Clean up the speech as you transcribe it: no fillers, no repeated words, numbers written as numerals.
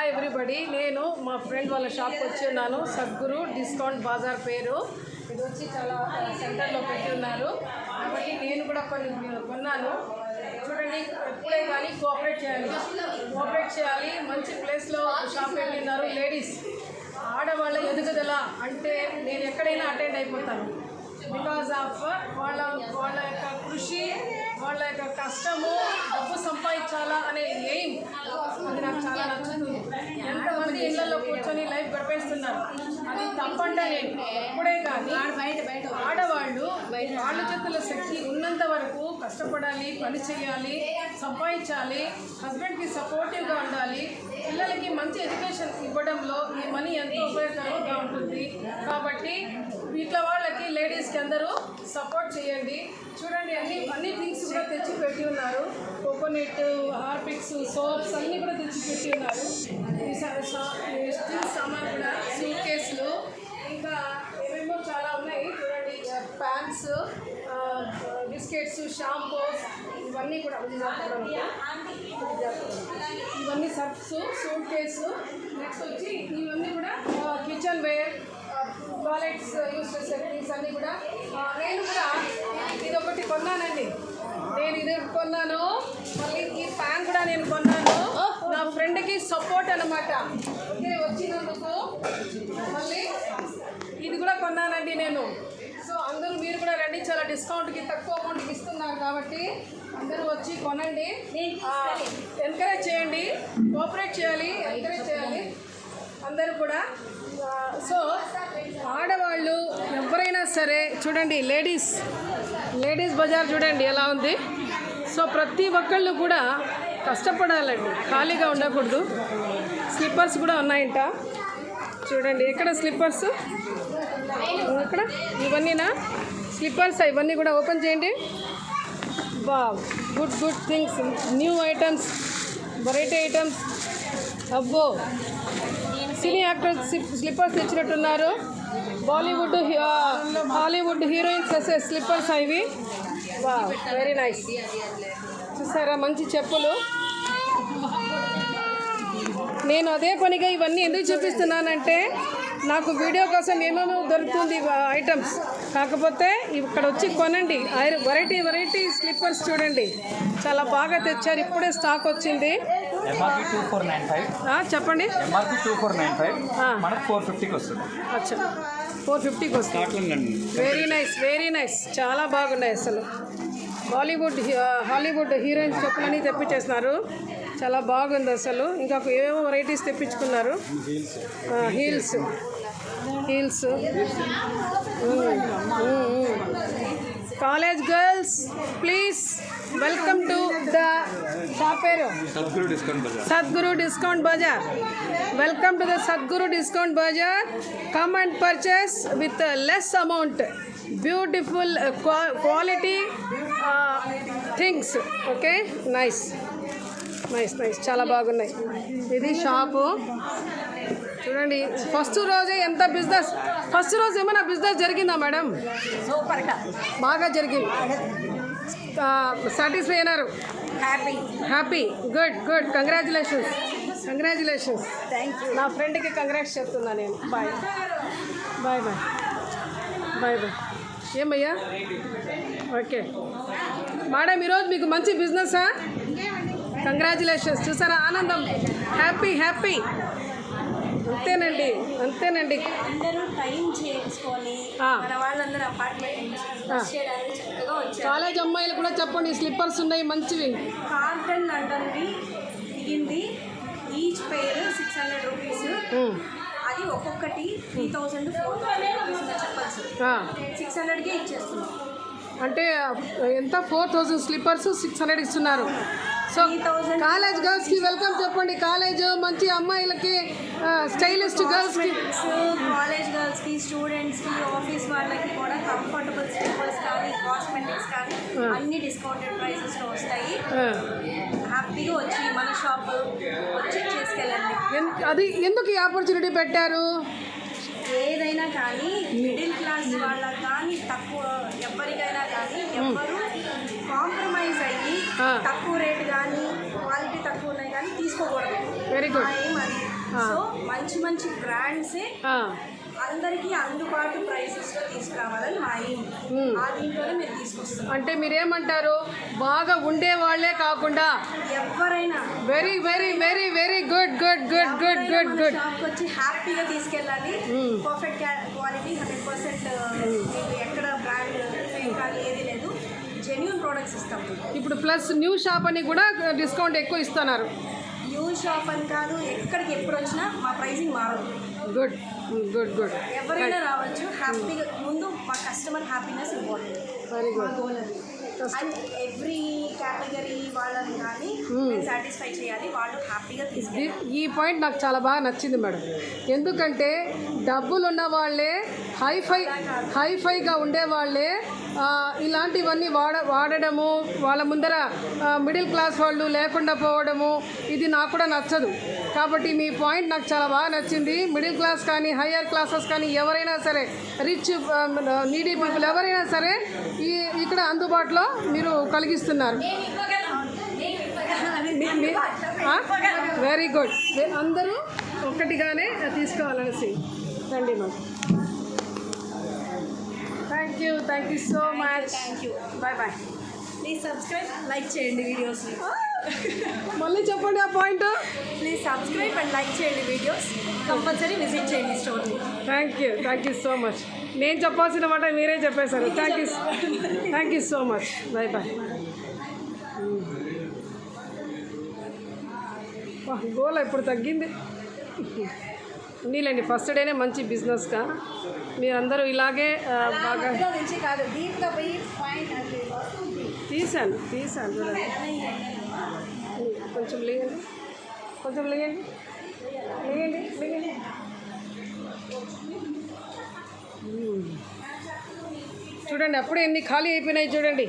Hi everybody, నేను మా friend వాళ్ళ షాప్కి వచ్చి ఉన్నాను. సద్గురు డిస్కౌంట్ బజార్ పేరు. ఇది వచ్చి చాలా సెంటర్లో పెట్టి ఉన్నారు కాబట్టి నేను కూడా కొన్ని కొన్నాను. చూడండి, ఎప్పుడే కానీ కోఆపరేట్ చేయాలి. మంచి ప్లేస్లో షాప్ పెట్టినారు. లేడీస్ ఆడవాళ్ళ ఎదుగుదల అంటే నేను ఎక్కడైనా అటెండ్ అయిపోతాను. బికాజ్ ఆఫ్ వాళ్ళ యొక్క కృషి, వాళ్ళ యొక్క కష్టము, డబ్బు సంపాదించాలా అనే ఎయిమ్ అది నాకు చాలా నచ్చుతుంది. ఎంతమంది ఇళ్లలో కూర్చొని లైఫ్ గడిపేస్తున్నారు, అది తప్పండా. నేను ఎప్పుడే కానీ ఆడవాళ్ళు వాళ్ళ చేతుల శక్తి ఉన్నంత వరకు కష్టపడాలి, పని చేయాలి, సంపాదించాలి, హస్బెండ్కి సపోర్టివ్గా ఉండాలి, పిల్లలకి మంచి ఎడ్యుకేషన్ ఇవ్వడంలో ఈ మనీ ఎంతో ఉపయోగకరంగా ఉంటుంది. కాబట్టి ఇట్లా వాళ్ళకి లేడీస్కి అందరూ సపోర్ట్ చేయండి. చూడండి, అన్ని థింగ్స్ కూడా తెచ్చి పెట్టి ఉన్నారు. కోకోనట్, హార్పిక్స్, సోప్స్ అన్నీ కూడా తెచ్చి పెట్టి ఉన్నారు. స్టీల్ సామాన్ కూడా, సూట్ కేసులు, ఇంకా ఏమేమో చాలా ఉన్నాయి. చూడండి, ప్యాంట్స్, బిస్కెట్స్, షాంపూస్ ఇవన్నీ కూడా ఇవన్నీ సర్ఫ్స్, సూట్ కేసు. నెక్స్ట్ వచ్చి ఇవన్నీ కూడా కిచెన్ వేర్, టాయిలెట్స్ యూస్ చేసే థింగ్స్ అన్నీ కూడా. నేను కూడా ఇది ఒకటి కొన్నానండి. మళ్ళీ ఈ ప్యాన్ కూడా నేను కొన్నాను. నా ఫ్రెండ్కి సపోర్ట్ అనమాట. ఓకే, వచ్చినందుకు మళ్ళీ ఇది కూడా కొన్నానండి నేను. సో అందరూ మీరు కూడా రండి, చాలా డిస్కౌంట్కి తక్కువ అమౌంట్కి ఇస్తున్నారు కాబట్టి అందరూ వచ్చి కొనండి. ఎంకరేజ్ చేయండి, కోఆపరేట్ చేయాలి, ఎంకరేజ్ చేయాలి అందరూ కూడా. సో ఆడవాళ్ళు ఎవరైనా సరే చూడండి, లేడీస్ బజార్ చూడండి ఎలా ఉంది. సో ప్రతి ఒక్కళ్ళు కూడా కష్టపడాలండి, ఖాళీగా ఉండకూడదు. స్లిప్పర్స్ కూడా ఉన్నాయంట చూడండి. ఎక్కడ స్లిప్పర్స్? ఇక్కడ ఇవన్నీనా స్లిప్పర్స్? ఇవన్నీ కూడా ఓపెన్ చేయండి. బా, good things, new items, variety items. అబ్బో, సినీ యాక్టర్స్ స్లిప్పర్స్ తెచ్చినట్టున్నారు. హాలీవుడ్ హీరోయిన్స్ వేసే స్లిప్పర్స్ ఇవి. వా, వెరీ నైస్. చూసారా, మంచి చెప్పులు. నేను అదే పనిగా ఇవన్నీ ఎందుకు చూపిస్తున్నానంటే నాకు వీడియో కోసం ఏమేమో దొరుకుతుంది ఐటమ్స్. కాకపోతే ఇక్కడ వచ్చి కొనండి. వెరైటీ స్లిప్పర్స్ చూడండి, చాలా బాగా తెచ్చారు. ఇప్పుడే స్టాక్ వచ్చింది. చెప్పండి. ఎంఆర్పి 2495, మనకు 450కి వస్తుంది. అచ్చా, 450కి వస్తుంది. వెరీ నైస్, చాలా బాగున్నాయి అసలు. హాలీవుడ్ హీరోయిన్స్ చెప్పులని తెప్పించేస్తున్నారు. చాలా బాగుంది అసలు. ఇంకా ఏమేమో వెరైటీస్ తెప్పించుకున్నారు. Heels. College girls please welcome to the shop పేరు Sadguru discount bazaar. Welcome to the Sadguru discount bazaar. Come and purchase with less amount, beautiful quality things. Okay, nice, చాలా బాగున్నాయి. ఇది షాపు చూడండి. ఫస్ట్ రోజే ఎంత బిజినెస్. ఫస్ట్ రోజు ఏమైనా బిజినెస్ జరిగిందా మేడం? సూపర్గా బాగా జరిగింది. సాటిస్ఫై అయినారు? Happy. Good. Congratulations. Thank you. నా ఫ్రెండ్కి కంగ్రాట్స్ చెప్తున్నా నేను. బాయ్. ఏమయ్యా? ఓకే మేడం, ఈరోజు మీకు మంచి బిజినెసా? కంగ్రాచులేషన్స్. చూసారా, ఆనందం, హ్యాపీ. అంతేనండి. అందరూ టైం చేసుకొని మన వాళ్ళందరూ అపార్ట్మెంట్ కాలేజ్ అమ్మాయిలు కూడా చెప్పండి, స్లిప్పర్స్ ఉన్నాయి మంచివి. కాటన్ లండన్వి దిగింది. ఈచ్ పేరు 600 రూపీస్. అది ఒక్కొక్కటి 3000 4,000 రూపీస్ చెప్పచ్చు. 600కే ఇచ్చేస్తున్నాం. అంటే ఎంత? 4,000 స్లిప్పర్స్ 600 ఇస్తున్నారు. సో కాలేజ్ గర్ల్స్కి వెల్కమ్ చెప్పండి. కాలేజ్ మంచి అమ్మాయిలకి, స్టైలిస్ట్ గర్ల్స్కి, కాలేజ్ గర్ల్స్కి, స్టూడెంట్స్కి, ఆఫీస్ వాళ్ళకి కూడా కంఫర్టబుల్ స్లిప్పర్స్ కానీ, కాస్మెటిక్స్ కానీ అన్ని డిస్కౌంటెడ్ ప్రైసెస్లో వస్తాయి. హ్యాపీగా వచ్చి మన షాప్ వచ్చి చేసుకెళ్ళండి. అది ఎందుకు ఈ ఆపర్చునిటీ పెట్టారు? ఏదైనా కానీ మిడిల్ క్లాస్ వాళ్ళకి కానీ, తక్కువ ఎవరికైనా కానీ, ఎవరు కాంప్రమైజ్ అయ్యి తక్కువ రేట్ కానీ, క్వాలిటీ తక్కువ ఉన్నాయి కానీ తీసుకోకూడదు. Very good. సో మంచి మంచి బ్రాండ్సే అందరికీ అందుబాటు ప్రైసెస్లో తీసుకురావాలని మా ఎయిమ్. ఆ దీంట్లోనే మీరు తీసుకొస్తున్నారు. అంటే మీరేమంటారు, బాగా ఉండే వాళ్ళే కాకుండా ఎవరైనా very very very very good good good good good good షాప్కి వచ్చి హ్యాపీగా తీసుకెళ్ళాలి. Perfect quality 100%. మీకు ఎక్కడ బ్రాండ్ కానీ ఏది లేదు, జెన్యూన్ ప్రోడక్ట్స్ ఇస్తాం. ఇప్పుడు ప్లస్ న్యూ షాప్ అని కూడా డిస్కౌంట్ ఎక్కువ ఇస్తున్నారు. న్యూ షాప్ అని కాదు, ఎక్కడికి ఎప్పుడు వచ్చినా మా ప్రైసింగ్ మారదు. గుడ్ గుడ్ గుడ్ ఎవరైనా రావచ్చు హ్యాపీగా. ముందు మా customer happiness important. Very good. Goal అది. అండ్ ఎవ్రీ కేటగిరీ వాళ్ళని కానీ సాటిస్ఫై చేయాలి, వాళ్ళు హ్యాపీగా తీసుకెళ్ళాలి. ఈ పాయింట్ నాకు చాలా బాగా నచ్చింది మేడం. ఎందుకంటే డబ్బులు ఉన్న వాళ్ళే హైఫైగా ఉండేవాళ్ళే ఇలాంటివన్నీ వాడడము, వాళ్ళ ముందర మిడిల్ క్లాస్ వాళ్ళు లేకుండా పోవడము, ఇది నాకు కూడా నచ్చదు. కాబట్టి మీ పాయింట్ నాకు చాలా బాగా నచ్చింది. మిడిల్ క్లాస్ కానీ హయ్యర్ క్లాసెస్ కానీ ఎవరైనా సరే, రిచ్ నీడీ పీపుల్ ఎవరైనా సరే ఇక్కడ అందుబాటులో మీరు కలిగిస్తున్నారు. Very good. అందరూ ఒక్కటిగానే తీసుకోవాలనేసి రండి ma'am. Thank you so much. Thank you. Bye bye. Please subscribe, like చేయండి వీడియోస్. మళ్ళీ చెప్పండి ఆ point. Please subscribe and like చేయండి వీడియోస్. కంపల్సరీ విజిట్ చేయండి స్టోర్ని. Thank you so much. నేను చెప్పాల్సిన మాట మీరే చెప్పేశారు. Thank you so much. Bye bye. గోల ఇప్పుడు తగ్గింది. నీళ్ళండి ఫస్ట్ డేనే మంచి బిజినెస్గా మీరందరూ ఇలాగే బాగా నుంచి కాదు, డీప్గా పోయి పాయింట్ తీసాను చూడండి. కొంచెం లేయండి. చూడండి అప్పుడే ఎన్ని ఖాళీ అయిపోయినాయి చూడండి.